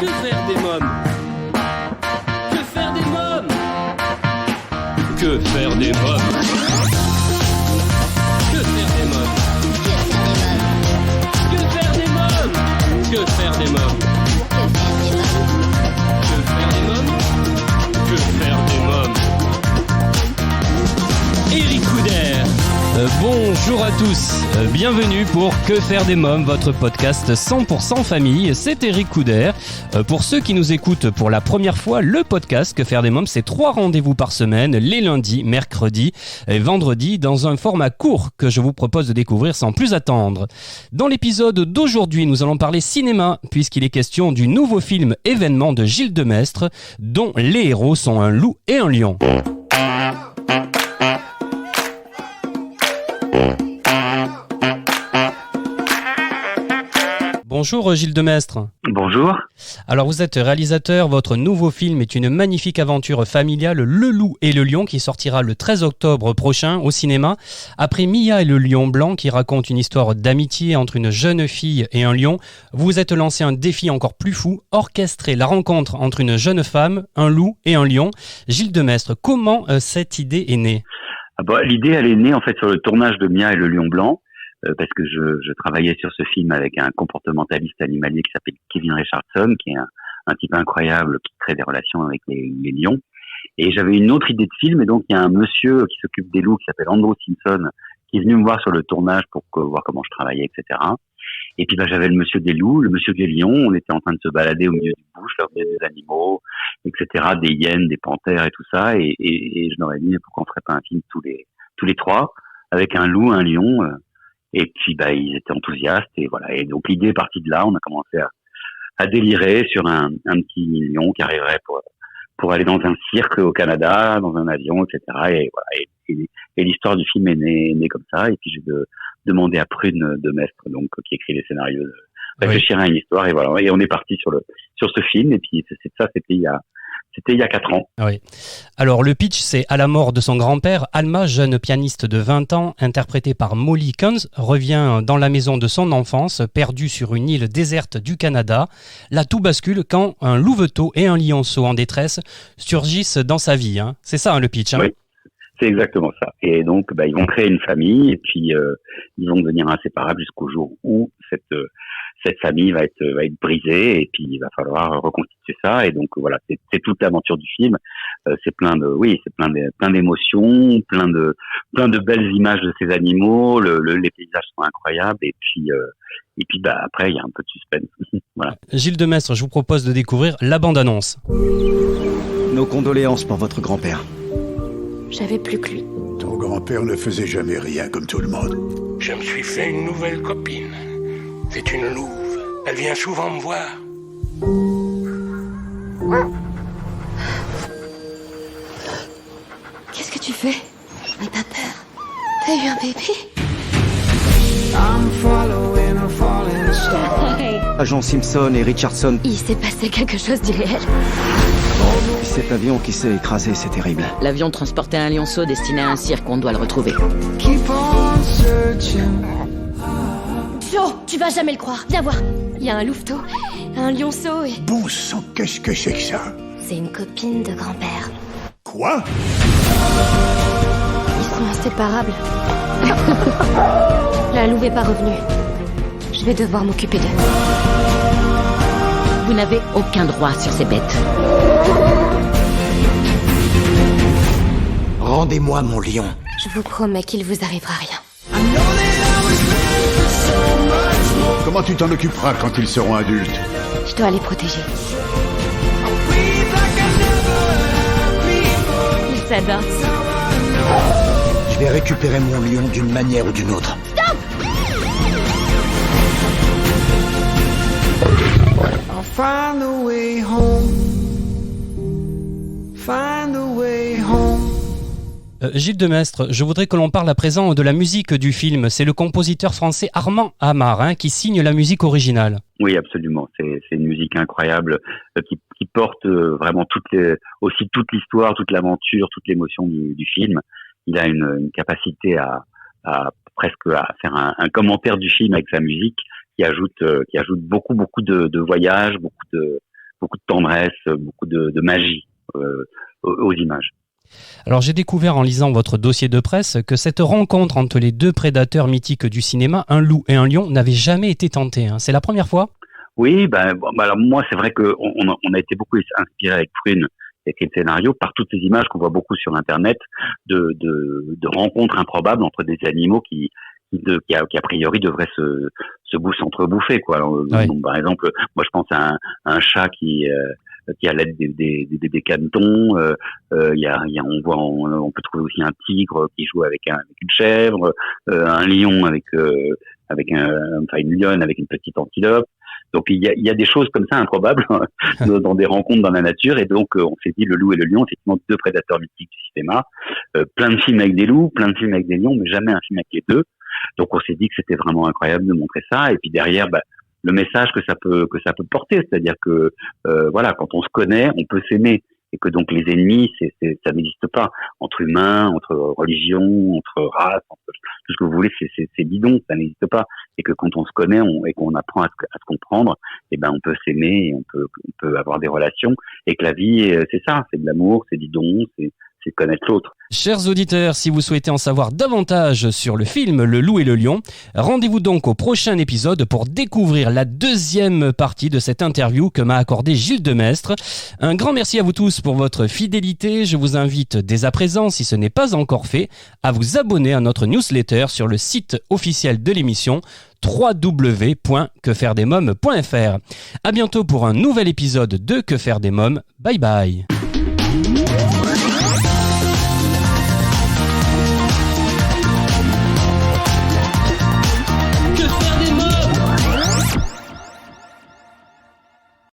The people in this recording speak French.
Que faire des mômes? Que faire des mômes? Que faire des mômes? Que faire des mômes? Que faire des mômes? Que faire des mômes? Que faire des mômes? Que faire des mômes? Éric Couder. Bonjour à tous, bienvenue pour Que faire des mômes, votre podcast 100% famille, c'est Éric Couder. Pour ceux qui nous écoutent pour la première fois, le podcast Que faire des mômes, c'est 3 rendez-vous par semaine, les lundis, mercredis et vendredis, dans un format court que je vous propose de découvrir sans plus attendre. Dans l'épisode d'aujourd'hui, nous allons parler cinéma, puisqu'il est question du nouveau film Événement de Gilles Demestre, dont les héros sont un loup et un lion. Bonjour Gilles Demestre. Bonjour. Alors vous êtes réalisateur, votre nouveau film est une magnifique aventure familiale, Le Loup et le Lion, qui sortira le 13 octobre prochain au cinéma. Après Mia et le Lion Blanc, qui raconte une histoire d'amitié entre une jeune fille et un lion, vous vous êtes lancé un défi encore plus fou, orchestrer la rencontre entre une jeune femme, un loup et un lion. Gilles Demestre, comment cette idée est née? L'idée, elle est née en fait sur le tournage de Mia et le Lion Blanc. Parce que je travaillais sur ce film avec un comportementaliste animalier qui s'appelle Kevin Richardson, qui est un type incroyable qui crée des relations avec les lions. Et j'avais une autre idée de film, et donc il y a un monsieur qui s'occupe des loups qui s'appelle Andrew Simpson, qui est venu me voir sur le tournage pour voir comment je travaillais, etc. Et puis j'avais le monsieur des loups, le monsieur des lions, on était en train de se balader au milieu du bush, là, des animaux, etc., des hyènes, des panthères et tout ça, et je leur ai dit pourquoi on ferait pas un film tous les trois, avec un loup, un lion. Et puis ils étaient enthousiastes, et voilà. Et donc l'idée est partie de là. On a commencé à délirer sur un petit lion qui arriverait pour aller dans un cirque au Canada, dans un avion, etc. Et voilà. Et l'histoire du film est née comme ça. Et puis j'ai demandé à Prune Demestre, donc qui écrit les scénarios, de réfléchir à une histoire. Et voilà. Et on est parti sur ce film. Et puis c'était il y a 4 ans. Oui. Alors le pitch, c'est à la mort de son grand-père, Alma, jeune pianiste de 20 ans, interprétée par Molly Kunz, revient dans la maison de son enfance, perdue sur une île déserte du Canada. Là, tout bascule quand un louveteau et un lionceau en détresse surgissent dans sa vie. Hein. C'est ça le pitch. Hein. Oui, c'est exactement ça. Et donc, ils vont créer une famille, et puis ils vont devenir inséparables jusqu'au jour où cette famille va être brisée, et puis il va falloir reconstituer ça. Et donc voilà, c'est toute l'aventure du film. C'est plein d'émotions, plein de belles images de ces animaux. Les paysages sont incroyables, et puis après il y a un peu de suspense. Voilà. Gilles Demestre, je vous propose de découvrir la bande-annonce. Nos condoléances pour votre grand-père. J'avais plus que lui. Ton grand-père ne faisait jamais rien comme tout le monde. Je me suis fait une nouvelle copine. C'est une louve. Elle vient souvent me voir. Qu'est-ce que tu fais? N'aie pas peur. T'as eu un bébé? Agent Simpson et Richardson. Il s'est passé quelque chose d'irréel. Cet avion qui s'est écrasé, c'est terrible. L'avion transportait un lionceau destiné à un cirque, on doit le retrouver. Flo, tu vas jamais le croire. Viens voir. Il y a un louveteau, un lionceau et... Bon sang, qu'est-ce que c'est que ça? C'est une copine de grand-père. Quoi? Ils sont inséparables. La louve est pas revenue. Je vais devoir m'occuper d'eux. Vous n'avez aucun droit sur ces bêtes. Rendez-moi mon lion. Je vous promets qu'il vous arrivera rien. Comment tu t'en occuperas quand ils seront adultes? Je dois les protéger. Ils s'adorent. Je vais récupérer mon lion d'une manière ou d'une autre. Stop! I'll find a way home. Find a way home. Gilles Demestre, je voudrais que l'on parle à présent de la musique du film. C'est le compositeur français Armand Amar qui signe la musique originale. Oui, absolument. C'est une musique incroyable qui porte vraiment toute l'histoire, toute l'aventure, toute l'émotion du film. Il a une capacité à presque à faire un commentaire du film avec sa musique qui ajoute beaucoup de voyages, tendresse, beaucoup de magie aux images. Alors j'ai découvert en lisant votre dossier de presse que cette rencontre entre les deux prédateurs mythiques du cinéma, un loup et un lion, n'avait jamais été tentée. C'est la première fois ? Oui, alors moi c'est vrai que on a été beaucoup inspiré avec Prune, qui a écrit le scénario, par toutes ces images qu'on voit beaucoup sur Internet de rencontres improbables entre des animaux qui a priori devraient se s'entrebouffer, quoi. Alors, ouais. Donc, par exemple, moi je pense à un chat qui à l'aide des canetons, on peut trouver aussi un tigre qui joue avec une chèvre, un lion avec une lionne avec une petite antilope. Donc il y a des choses comme ça improbables dans des rencontres dans la nature, et donc on s'est dit le loup et le lion, effectivement deux prédateurs mythiques du cinéma, plein de films avec des loups, plein de films avec des lions, mais jamais un film avec les deux. Donc on s'est dit que c'était vraiment incroyable de montrer ça, et puis derrière le message que ça peut porter, c'est-à-dire que voilà, quand on se connaît, on peut s'aimer, et que donc les ennemis, ça n'existe pas entre humains, entre religions, entre races, entre tout ce que vous voulez, c'est bidon, ça n'existe pas, et que quand on se connaît et qu'on apprend à se comprendre, et ben on peut s'aimer, et on peut avoir des relations, et que la vie, c'est ça, c'est de l'amour, c'est du don, c'est connaître l'autre. Chers auditeurs, si vous souhaitez en savoir davantage sur le film Le Loup et le Lion, rendez-vous donc au prochain épisode pour découvrir la deuxième partie de cette interview que m'a accordée Gilles Demestre. Un grand merci à vous tous pour votre fidélité. Je vous invite dès à présent, si ce n'est pas encore fait, à vous abonner à notre newsletter sur le site officiel de l'émission www.quefairedesmoms.fr. À bientôt pour un nouvel épisode de Que faire des mômes. Bye bye.